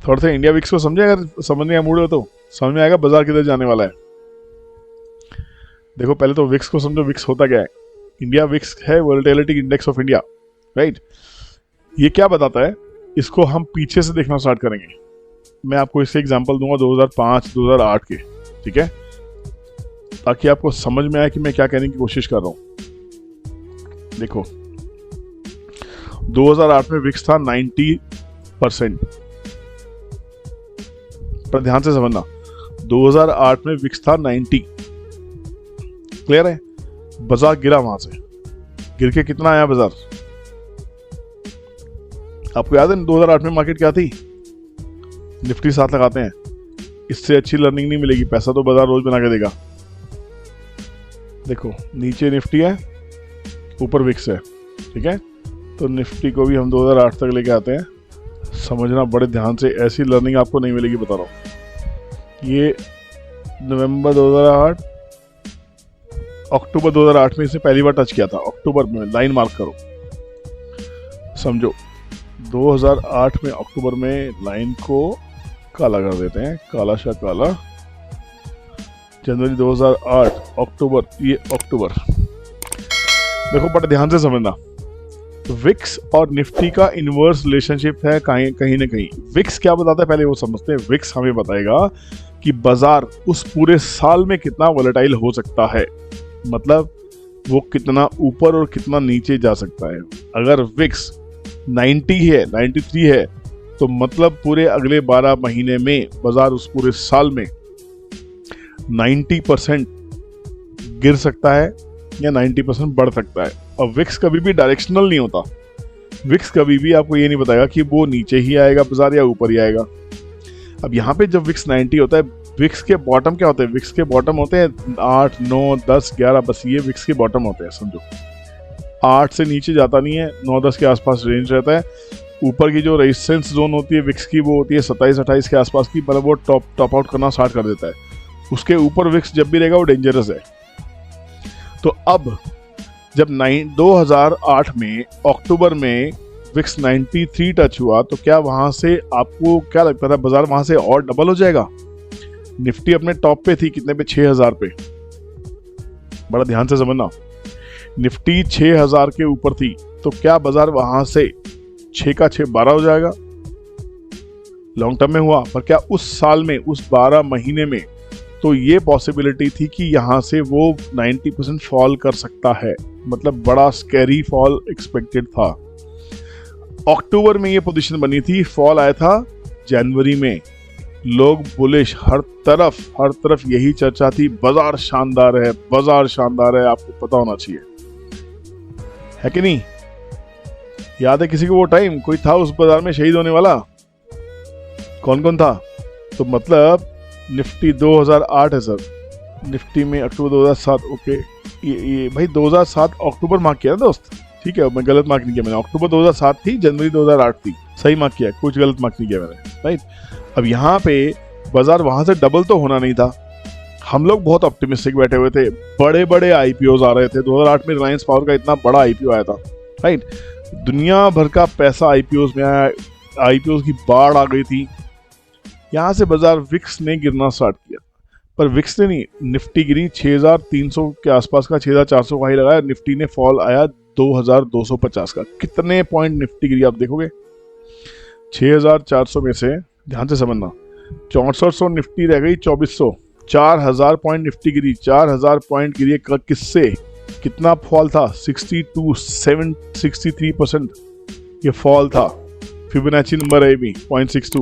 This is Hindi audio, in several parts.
थोड़ा सा इंडिया विक्स को समझे, अगर समझने का मूड हो तो समझ में आएगा बाजार किधर जाने वाला है। देखो पहले तो विक्स को समझो, विक्स होता क्या है। इंडिया विक्स है volatility index of India, right. ये क्या बताता है, इसको हम पीछे से देखना स्टार्ट करेंगे। मैं आपको इससे एग्जांपल दूंगा 2005 2008 के, ठीक है, ताकि आपको समझ में आए कि मैं क्या कहने की कोशिश कर रहा हूं। देखो 2008 में विक्स था 90%, पर ध्यान से समझना 2008 में विक्स था 90, क्लियर है। बाजार गिरा, वहां से गिर के कितना आया बाजार, आपको याद है 2008 में मार्केट क्या थी? निफ्टी साथ लगाते हैं, इससे अच्छी लर्निंग नहीं मिलेगी, पैसा तो बाजार रोज बना के देगा। देखो नीचे निफ्टी है, ऊपर विक्स है, ठीक है। तो निफ्टी को भी हम 2008 तक लेके आते हैं, समझना बड़े ध्यान से, ऐसी लर्निंग आपको नहीं मिलेगी, बता रहा हूँ। ये नवंबर 2008, अक्टूबर 2008 में इसे पहली बार टच किया था, अक्टूबर में, लाइन मार्क करो, समझो 2008 में अक्टूबर में लाइन को काला कर देते हैं, काला सा काला। जनवरी 2008 अक्टूबर, ये अक्टूबर। देखो बड़े ध्यान से समझना, विक्स और निफ्टी का इनवर्स रिलेशनशिप है कहीं ना कहीं। विक्स क्या बताता है पहले वो समझते हैं। विक्स हमें बताएगा कि बाजार उस पूरे साल में कितना वोलेटाइल हो सकता है, मतलब वो कितना ऊपर और कितना नीचे जा सकता है। अगर विक्स 90 है, 93 है, तो मतलब पूरे अगले 12 महीने में बाजार उस पूरे साल में 90% गिर सकता है या 90% बढ़ सकता है। और विक्स कभी भी डायरेक्शनल नहीं होता। विक्स कभी भी आपको ये नहीं बताएगा कि वो नीचे ही आएगा बाजार या ऊपर ही आएगा। अब यहाँ पे जब विक्स 90 होता है, विक्स के बॉटम क्या होते हैं? विक्स के बॉटम होते हैं 8, 9, 10, 11, बस ये विक्स के बॉटम होते हैं, समझो। 8 से नीचे जाता नहीं है, 9, 10 के आसपास रेंज रहता है। ऊपर की जो रेजिस्टेंस जोन होती है विक्स की, वो होती है 27, 28 के आसपास की, मतलब वो टॉप आउट करना स्टार्ट कर देता है। उसके ऊपर विक्स जब भी रहेगा वो डेंजरस है। तो अब जब 2008 में अक्टूबर में विक्स 93 टच हुआ, तो क्या वहां से आपको क्या लगता था बाजार वहां से और डबल हो जाएगा? निफ्टी अपने टॉप पे थी, कितने पे? 6000 पे। बड़ा ध्यान से समझना, निफ्टी 6000 के ऊपर थी, तो क्या बाजार वहां से 6 का 6 12 हो जाएगा? लॉन्ग टर्म में हुआ, पर क्या उस साल में, उस 12 महीने में तो ये पॉसिबिलिटी थी कि यहां से वो 90% फॉल कर सकता है, मतलब बड़ा स्कैरी फॉल एक्सपेक्टेड था। अक्टूबर में ये पोजीशन बनी थी, फॉल आया था जनवरी में, लोग बुलिश, हर तरफ यही चर्चा थी, बाजार शानदार है, बाजार शानदार है, आपको पता होना चाहिए, है कि नहीं? याद है किसी को वो टाइम? कोई था उस बाजार में शहीद होने वाला? कौन कौन था? तो मतलब निफ्टी 2008 है सर, निफ्टी में अक्टूबर 2007, ओके, ये भाई 2007 अक्टूबर मार्क किया ना दोस्त, ठीक है, मैं गलत मार्क नहीं किया मैंने। अक्टूबर 2007 थी, जनवरी 2008 थी, सही मार्क किया, कुछ गलत मार्क नहीं किया मैंने, राइट। अब यहाँ पे बाजार वहां से डबल तो होना नहीं था। हम लोग बहुत ऑप्टिमिस्टिक बैठे हुए थे, बड़े बड़े आईपीओज आ रहे थे। 2008 में रिलायंस पावर का इतना बड़ा आईपीओ आया था, राइट। दुनिया भर का पैसा आईपीओज में आया, आईपीओज की बाढ़ आ गई थी। यहाँ से बाजार विक्स ने गिरना स्टार्ट किया, पर विक्स ने नहीं, निफ्टी गिरी 6300 के आसपास का, 6400 का ही लगाया। निफ्टी ने फॉल आया 2250 का। कितने पॉइंट निफ्टी गिरी आप देखोगे? 6400 में से, ध्यान से समझना, 6400 निफ्टी रह गई 2400, 4000 पॉइंट निफ्टी गिरी। 4000 पॉइंट गिरी किससे? कितना फॉल था? 63% ये फॉल था। फिबोनाची नंबर है भी 0.62,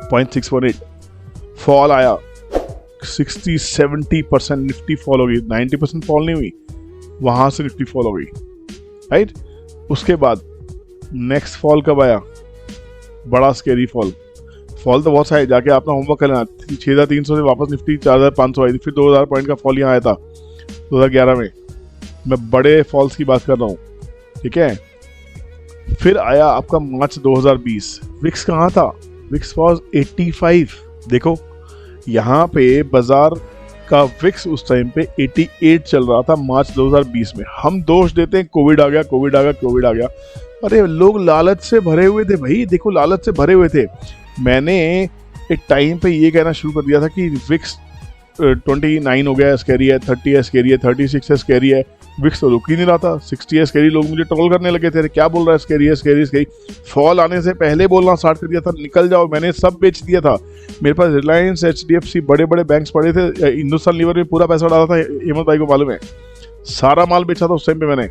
0.618 फॉल आया। 60-70% निफ्टी फॉल हो गई, 90% फॉल नहीं हुई, वहां से निफ्टी फॉल हो गई, राइट। उसके बाद नेक्स्ट फॉल कब आया? बड़ा स्केरी फॉल तो बहुत सारे, जाके आपने होमवर्क करना। 6300 से वापस निफ्टी 4500 आई थी, फिर 2000 पॉइंट का फॉल यहाँ आया था 2011 में। मैं बड़े फॉल्स की बात कर रहा हूँ, ठीक है। फिर आया आपका मार्च 2020, विक्स कहाँ था? VIX was 85। देखो यहाँ पे बाजार का विक्स उस टाइम पे 88 चल रहा था मार्च 2020 में। हम दोष देते हैं कोविड आ गया, कोविड आ गया, कोविड आ गया। अरे लोग लालच से भरे हुए थे भाई, देखो लालच से भरे हुए थे। मैंने एक टाइम पे ये कहना शुरू कर दिया था कि विक्स 29 हो गया है स्कैरी है, 30 है स्कैरी है, 36 है स्कैरी है। विक्स तो रुक ही नहीं रहा था, 60 है स्कैरी। लोग मुझे ट्रोल करने लगे थे, क्या बोल रहा है, स्कैरी है, स्कैरी, स्कैरी। फॉल आने से पहले बोलना स्टार्ट कर दिया था, निकल जाओ। मैंने सब बेच दिया था। मेरे पास रिलायंस, HDFC, बड़े बड़े बैंक्स पड़े थे। हिंदुस्तान लीवर में पूरा पैसा डाला था, हेमंत भाई को मालूम है। सारा माल बेचा था उस टाइम पे मैंने,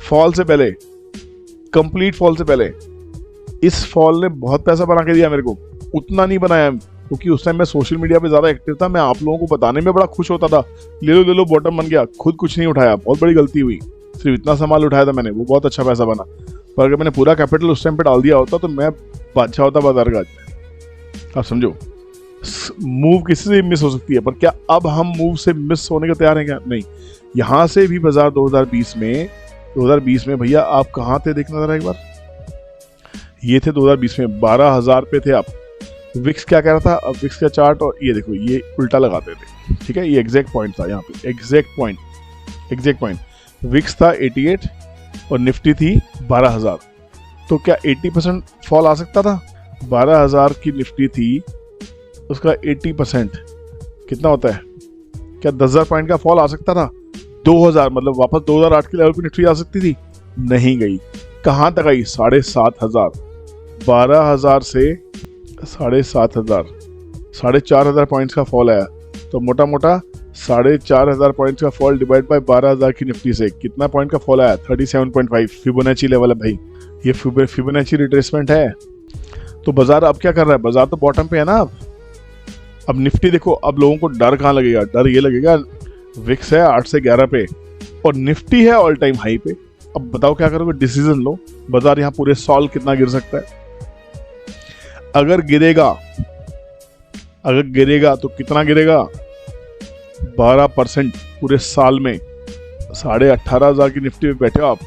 फॉल से पहले, कंप्लीट फॉल से पहले। इस फॉल ने बहुत पैसा बना के दिया मेरे को, उतना नहीं बनाया क्योंकि उस टाइम मैं सोशल मीडिया पे ज्यादा एक्टिव था। मैं आप लोगों को बताने में बड़ा खुश होता था, ले लो बॉटम बन गया, खुद कुछ नहीं उठाया। बहुत बड़ी गलती हुई, सिर्फ इतना सा माल उठाया था मैंने, वो बहुत अच्छा पैसा बना। पर अगर मैंने पूरा कैपिटल उस टाइम पे डाल दिया होता तो मैं बादशाह होता बाजार का। आप समझो, मूव किसी से मिस हो सकती है, पर क्या अब हम मूव से मिस होने को तैयार हैं क्या? नहीं। यहाँ से भी बाजार 2020 में भैया आप कहाँ थे, देखना जरा एक बार। ये थे 2020 में 12,000 पे थे आप। विक्स क्या कह रहा था, अब विक्स का चार्ट, और ये देखो ये उल्टा लगाते थे, ठीक है। ये एग्जैक्ट पॉइंट था यहाँ पे, एग्जैक्ट पॉइंट। विक्स था 88 और निफ्टी थी 12,000। तो क्या 80% फॉल आ सकता था? 12,000 की निफ्टी थी, उसका 80% कितना होता है? क्या 10,000 पॉइंट का फॉल आ सकता था? 2,000, मतलब वापस 2008 के लेवल पे निफ्टी आ सकती थी? नहीं गई। कहाँ तक आई? 7,500। 12,000 से 7,500, 4,500 पॉइंट्स का फॉल आया। तो मोटा मोटा 4,500 पॉइंट्स का फॉल डिवाइड बाय 12,000 की निफ्टी से कितना पॉइंट का फॉल आया? 37.5। फिबोनाची लेवल है भाई, ये फिबोनाची रिट्रेसमेंट है। तो बाजार अब क्या कर रहा है? बाजार तो बॉटम पे है ना अब निफ्टी देखो। अब लोगों को डर कहाँ लगेगा? डर ये लगेगा विक्स है 8 से 11 पे और निफ्टी है ऑल टाइम हाई पे। अब बताओ क्या करोगे? डिसीजन लो। बाजार यहाँ पूरे साल कितना गिर सकता है? अगर गिरेगा तो कितना गिरेगा? 12% पूरे साल में। 18,500 की निफ्टी में बैठे हो आप,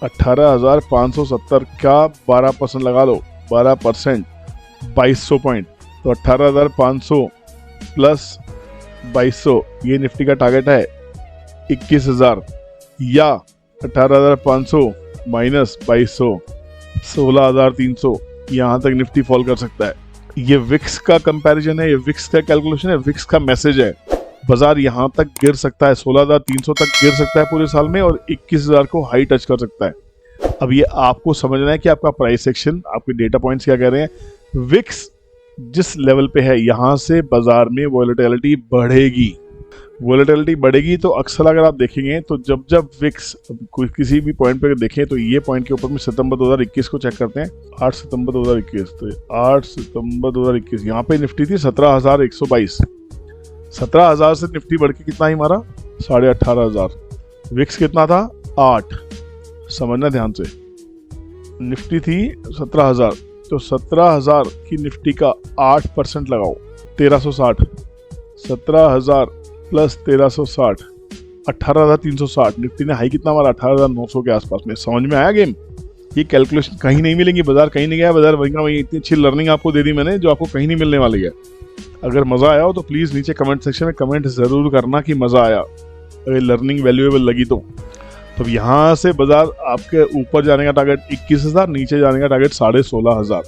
18,570 का 12% लगा लो, 12% 2,200 पॉइंट। तो 18,500 प्लस 2,200, ये निफ्टी का टारगेट है 21,000, या 18,500 माइनस 2,200, 16,300। यहाँ तक निफ्टी फॉल कर सकता है। ये विक्स का कंपैरिजन है, ये विक्स का कैलकुलेशन है, विक्स का मैसेज है। बाजार यहाँ तक गिर सकता है, 16,300 तक गिर सकता है पूरे साल में, और 21,000 को हाई टच कर सकता है। अब ये आपको समझना है कि आपका प्राइस सेक्शन, आपके डेटा पॉइंट्स क्या कह रहे हैं। विक्स जिस लेवल पे है, यहाँ से बाजार में वोलेटिलिटी बढ़ेगी। तो अक्सर अगर आप देखेंगे तो जब विक्स किसी भी पॉइंट पे देखें, तो ये पॉइंट के ऊपर में सितंबर 2021 को चेक करते हैं, 8 सितंबर 2021। तो 8 सितंबर 2021 यहाँ पे निफ्टी थी 17,122। 17,000 से निफ्टी बढ़ के कितना ही मारा? 18,500। विक्स कितना था? 8। समझना ध्यान से, निफ्टी थी 17,000, तो 17,000 की निफ्टी का 8% लगाओ, 1,360। 17,000 प्लस 1,360, 18,360। निफ्टी ने हाई कितना मारा? 18,900 के आसपास में। समझ में आया गेम? ये कैलकुलेशन कहीं नहीं मिलेंगी, बाजार कहीं नहीं गया, बाजार वहीं का वहीं। इतनी अच्छी लर्निंग आपको दे दी मैंने जो आपको कहीं नहीं मिलने वाली है। अगर मज़ा आया हो तो प्लीज़ नीचे कमेंट सेक्शन में कमेंट ज़रूर करना कि मज़ा आया, अगर लर्निंग वैल्यूएबल लगी तो। यहाँ से बाजार आपके ऊपर जाने का टारगेट 21,000, नीचे जाने का टारगेट 16,500।